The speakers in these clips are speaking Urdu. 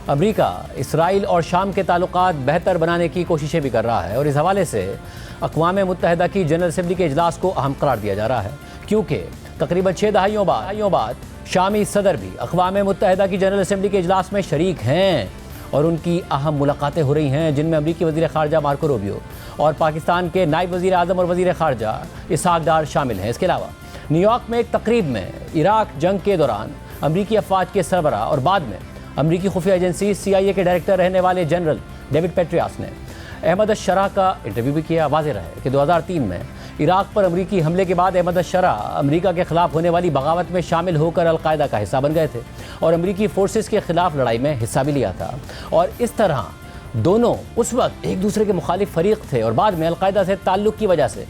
امریکہ اسرائیل اور شام کے تعلقات بہتر بنانے کی کوششیں بھی کر رہا ہے اور اس حوالے سے اقوام متحدہ کی جنرل اسمبلی کے اجلاس کو اہم قرار دیا جا رہا ہے، کیونکہ تقریباً 6 دہائیوں بعد شامی صدر بھی اقوام متحدہ کی جنرل اسمبلی کے اجلاس میں شریک ہیں اور ان کی اہم ملاقاتیں ہو رہی ہیں، جن میں امریکی وزیر خارجہ مارکو روبیو اور پاکستان کے نائب وزیر اعظم اور وزیر خارجہ اسحاق ڈار شامل ہیں۔ اس کے علاوہ نیو یارک میں ایک تقریب میں عراق جنگ کے دوران امریکی افواج کے سربراہ اور بعد میں امریکی خفیہ ایجنسی CIA کے ڈائریکٹر رہنے والے جنرل ڈیوڈ پیٹریاس نے احمد الشرع کا انٹرویو بھی کیا۔ واضح رہے کہ 2003 میں عراق پر امریکی حملے کے بعد احمد الشرع امریکا کے خلاف ہونے والی بغاوت میں شامل ہو کر القاعدہ کا حصہ بن گئے تھے اور امریکی فورسز کے خلاف لڑائی میں حصہ بھی لیا تھا، اور اس طرح دونوں اس وقت ایک دوسرے کے مخالف فریق تھے، اور بعد میں القاعدہ سے تعلق کی وجہ سے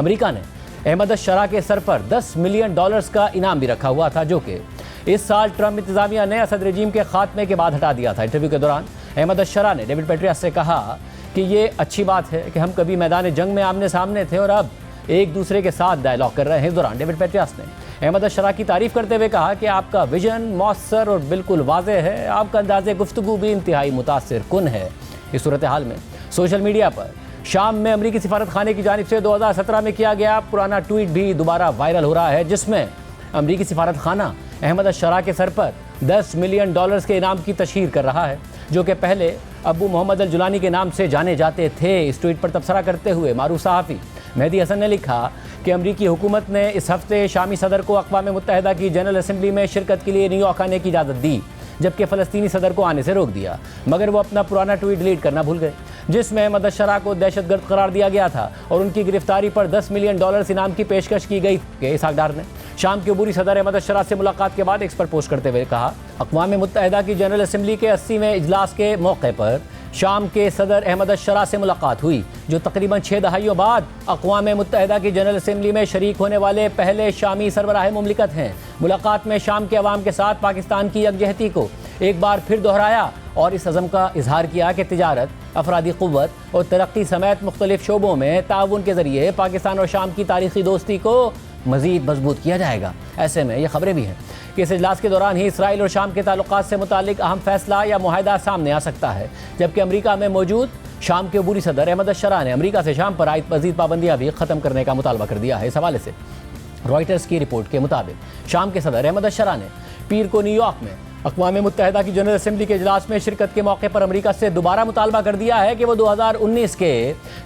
امریکا نے احمد الشرع کے سر پر $10 ملین کا انعام بھی رکھا ہوا تھا، جو کہ اس سال ٹرمپ انتظامیہ نے اسد رجیم کے خاتمے کے بعد ہٹا دیا تھا۔ انٹرویو کے دوران احمد الشرع نے ڈیوڈ پیٹریاس سے کہا کہ یہ اچھی بات ہے کہ ہم کبھی میدان جنگ میں آمنے سامنے تھے اور اب ایک دوسرے کے ساتھ ڈائلاگ کر رہے ہیں۔ اس دوران ڈیوڈ پیٹریاس نے احمد الشرع کی تعریف کرتے ہوئے کہا کہ آپ کا ویژن مؤثر اور بالکل واضح ہے، آپ کا انداز گفتگو بھی انتہائی متاثر کن ہے۔ اس صورتحال میں سوشل میڈیا پر شام میں امریکی سفارت خانے کی جانب سے 2017 میں کیا گیا پرانا ٹویٹ بھی دوبارہ وائرل ہو رہا ہے، جس میں امریکی سفارت خانہ احمد الشرع کے سر پر $10 ملین کے انعام کی تشہیر کر رہا ہے، جو کہ پہلے ابو محمد الجولانی کے نام سے جانے جاتے تھے۔ اس ٹویٹ پر تبصرہ کرتے ہوئے معروف صحافی مہدی حسن نے لکھا کہ امریکی حکومت نے اس ہفتے شامی صدر کو اقوام متحدہ کی جنرل اسمبلی میں شرکت کے لیے نیو یارک آنے کی اجازت دی، جبکہ فلسطینی صدر کو آنے سے روک دیا، مگر وہ اپنا پرانا ٹویٹ ڈیلیٹ کرنا بھول گئے جس میں احمد الشرع کو دہشت گرد قرار دیا گیا تھا اور ان کی گرفتاری پر $10 ملین انعام کی پیشکش کی گئی کہ اسحاق ڈار نے شام کے عبوری صدر احمد الشرع سے ملاقات کے بعد ایکس پر پوسٹ کرتے ہوئے کہا، اقوام متحدہ کی جنرل اسمبلی کے 80ویں اجلاس کے موقع پر شام کے صدر احمد الشرع سے ملاقات ہوئی، جو تقریباً 6 دہائیوں بعد اقوام متحدہ کی جنرل اسمبلی میں شریک ہونے والے پہلے شامی سربراہ مملکت ہیں۔ ملاقات میں شام کے عوام کے ساتھ پاکستان کی یکجہتی کو ایک بار پھر دہرایا اور اس عزم کا اظہار کیا کہ تجارت، افرادی قوت اور ترقی سمیت مختلف شعبوں میں تعاون کے ذریعے پاکستان اور شام کی تاریخی دوستی کو مزید مضبوط کیا جائے گا۔ ایسے میں یہ خبریں بھی ہیں کہ اس اجلاس کے دوران ہی اسرائیل اور شام کے تعلقات سے متعلق اہم فیصلہ یا معاہدہ سامنے آ سکتا ہے، جبکہ امریکہ میں موجود شام کے عبوری صدر احمد الشرع نے امریکہ سے شام پر عائد مزید پابندیاں بھی ختم کرنے کا مطالبہ کر دیا ہے۔ اس حوالے سے رائٹرز کی رپورٹ کے مطابق شام کے صدر احمد الشرع نے پیر کو نیو یارک میں اقوام متحدہ کی جنرل اسمبلی کے اجلاس میں شرکت کے موقع پر امریکہ سے دوبارہ مطالبہ کر دیا ہے کہ وہ 2019 کے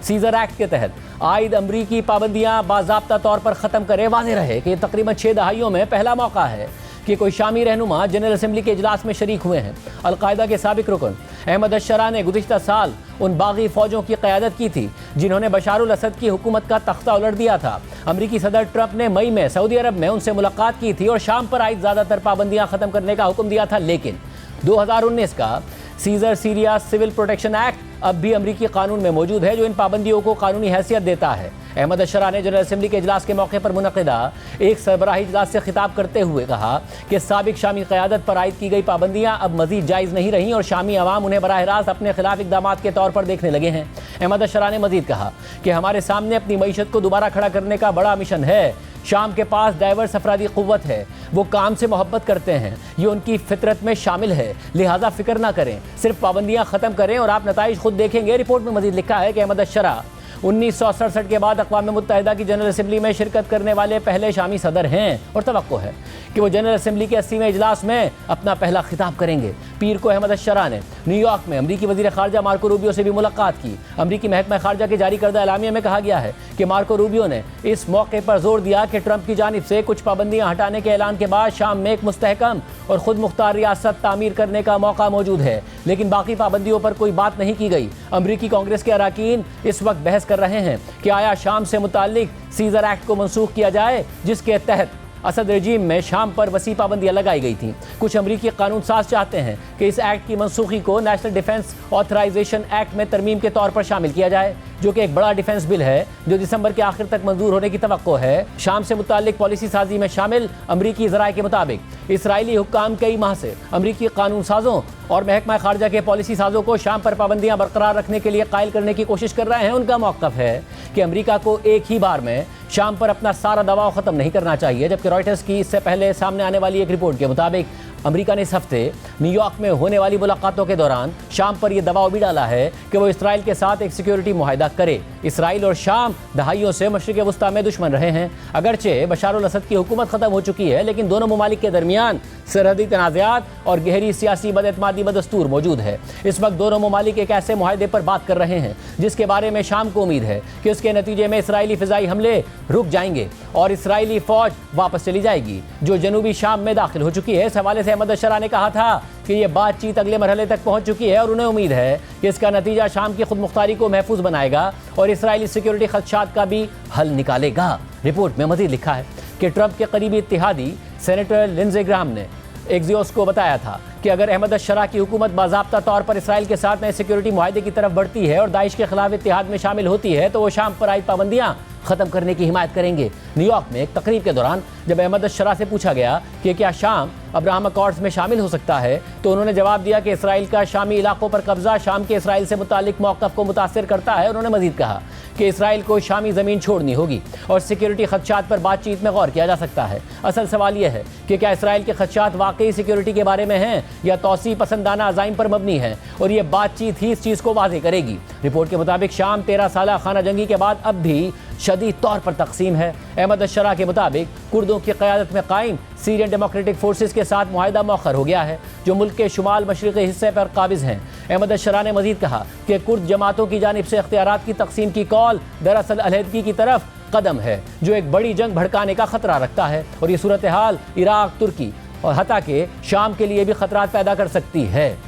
سیزر ایکٹ کے تحت عائد امریکی پابندیاں باضابطہ طور پر ختم کرے۔ واضح رہے کہ یہ تقریباً 6 دہائیوں میں پہلا موقع ہے کہ کوئی شامی رہنما جنرل اسمبلی کے اجلاس میں شریک ہوئے ہیں۔ القاعدہ کے سابق رکن احمد الشرع نے گزشتہ سال ان باغی فوجوں کی قیادت کی تھی جنہوں نے بشار الاسد کی حکومت کا تختہ الٹ دیا تھا۔ امریکی صدر ٹرمپ نے مئی میں سعودی عرب میں ان سے ملاقات کی تھی اور شام پر عائد زیادہ تر پابندیاں ختم کرنے کا حکم دیا تھا، لیکن 2019 کا Caesar Syria civil protection act اب بھی امریکی قانون میں موجود ہے، جو ان پابندیوں کو قانونی حیثیت دیتا ہے۔ احمد الشرع نے جنرل اسمبلی کے اجلاس کے موقع پر منعقدہ ایک سربراہی اجلاس سے خطاب کرتے ہوئے کہا کہ سابق شامی قیادت پر عائد کی گئی پابندیاں اب مزید جائز نہیں رہیں اور شامی عوام انہیں براہ راست اپنے خلاف اقدامات کے طور پر دیکھنے لگے ہیں۔ احمد الشرع نے مزید کہا کہ ہمارے سامنے اپنی معیشت کو دوبارہ کھڑا کرنے کا بڑا مشن ہے۔ شام کے پاس ڈائیورس افرادی قوت ہے، وہ کام سے محبت کرتے ہیں، یہ ان کی فطرت میں شامل ہے، لہٰذا فکر نہ کریں، صرف پابندیاں ختم کریں اور آپ نتائج خود دیکھیں گے۔ رپورٹ میں مزید لکھا ہے کہ احمد الشرع 1967 کے بعد اقوام متحدہ کی جنرل اسمبلی میں شرکت کرنے والے پہلے شامی صدر ہیں اور توقع ہے کہ وہ جنرل اسمبلی کے 80ویں اجلاس میں اپنا پہلا خطاب کریں گے۔ پیر کو احمد الشرع نے نیو یارک میں امریکی وزیر خارجہ مارکو روبیو سے بھی ملاقات کی۔ امریکی محکمہ خارجہ کے جاری کردہ اعلامیہ میں کہا گیا ہے کہ مارکو روبیو نے اس موقع پر زور دیا کہ ٹرمپ کی جانب سے کچھ پابندیاں ہٹانے کے اعلان کے بعد شام میں ایک مستحکم اور خود مختار ریاست تعمیر کرنے کا موقع موجود ہے، لیکن باقی پابندیوں پر کوئی بات نہیں کی گئی۔ امریکی کانگریس کے اراکین اس وقت بحث کر رہے ہیں کہ آیا شام سے متعلق سیزر ایکٹ کو منسوخ کیا جائے، جس کے تحت اسد رجیم میں شام پر وسیع پابندیاں لگائی گئی تھیں۔ کچھ امریکی قانون ساز چاہتے ہیں کہ اس ایکٹ کی منسوخی کو نیشنل ڈیفنس آتھرائزیشن ایکٹ میں ترمیم کے طور پر شامل کیا جائے، جو کہ ایک بڑا ڈیفنس بل ہے جو دسمبر کے آخر تک منظور ہونے کی توقع ہے۔ شام سے متعلق پالیسی سازی میں شامل امریکی ذرائع کے مطابق اسرائیلی حکام کئی ماہ سے امریکی قانون سازوں اور محکمہ خارجہ کے پالیسی سازوں کو شام پر پابندیاں برقرار رکھنے کے لیے قائل کرنے کی کوشش کر رہے ہیں۔ ان کا موقف ہے کہ امریکہ کو ایک ہی بار میں شام پر اپنا سارا دباؤ ختم نہیں کرنا چاہیے، جبکہ رائٹرز کی اس سے پہلے سامنے آنے والی ایک رپورٹ کے مطابق امریکہ نے اس ہفتے نیو یارک میں ہونے والی ملاقاتوں کے دوران شام پر یہ دباؤ بھی ڈالا ہے کہ وہ اسرائیل کے ساتھ ایک سیکیورٹی معاہدہ کرے۔ اسرائیل اور شام دہائیوں سے مشرق وسطیٰ میں دشمن رہے ہیں۔ اگرچہ بشار الاسد کی حکومت ختم ہو چکی ہے، لیکن دونوں ممالک کے درمیان سرحدی تنازعات اور گہری سیاسی بداعتمادی بدستور موجود ہے۔ اس وقت دونوں ممالک ایک ایسے معاہدے پر بات کر رہے ہیں جس کے بارے میں شام کو امید ہے کہ اس کے نتیجے میں اسرائیلی فضائی حملے رک جائیں گے اور اسرائیلی فوج واپس چلی جائے گی جو جنوبی شام میں داخل ہو چکی ہے۔ اس حوالے سے احمد الشرح نے کہا تھا کہ یہ بات چیت اگلے مرحلے تک پہنچ چکی ہے اور انہیں امید ہے کہ اس کا نتیجہ شام کی خود مختاری کو محفوظ بنائے گا اور اسرائیلی سیکیورٹی خدشات کا بھی حل نکالے گا۔ رپورٹ میں مزید لکھا ہے کہ ٹرمپ کے قریبی اتحادی سینیٹر لنزے گرام نے ایکزیوس کو بتایا تھا کہ اگر احمد الشرح کی حکومت باضابطہ طور پر اسرائیل کے ساتھ نئے سیکیورٹی معاہدے کی طرف بڑھتی ہے اور داعش کے خلاف اتحاد میں شامل ہوتی ہے تو وہ شام پر عائد پابندیاں ختم کرنے کی حمایت کریں گے۔ نیو یارک میں ایک تقریب کے دوران جب احمد الشرح سے پوچھا گیا کہ کیا شام ابراہم اکارڈز میں شامل ہو سکتا ہے تو انہوں نے جواب دیا کہ اسرائیل کا شامی علاقوں پر قبضہ شام کے اسرائیل سے متعلق موقف کو متاثر کرتا ہے۔ انہوں نے مزید کہا کہ اسرائیل کو شامی زمین چھوڑنی ہوگی اور سیکیورٹی خدشات پر بات چیت میں غور کیا جا سکتا ہے۔ اصل سوال یہ ہے کہ کیا اسرائیل کے خدشات واقعی سیکیورٹی کے بارے میں ہیں یا توسیع پسندانہ عزائم پر مبنی ہیں، اور یہ بات چیت ہی اس چیز کو واضح کرے گی۔ رپورٹ کے مطابق شام 13 سالہ خانہ جنگی کے بعد اب بھی شدید طور پر تقسیم ہے۔ احمد الشرح کے مطابق کردوں کی قیادت میں قائم سیرین ڈیموکریٹک فورسز کے ساتھ معاہدہ مؤخر ہو گیا ہے جو ملک کے شمال مشرقی حصے پر قابض ہیں۔ احمد الشرح نے مزید کہا کہ کرد جماعتوں کی جانب سے اختیارات کی تقسیم کی کال دراصل علیحدگی کی طرف قدم ہے جو ایک بڑی جنگ بھڑکانے کا خطرہ رکھتا ہے، اور یہ صورتحال عراق، ترکی اور حتیٰ کہ شام کے لیے بھی خطرات پیدا کر سکتی ہے۔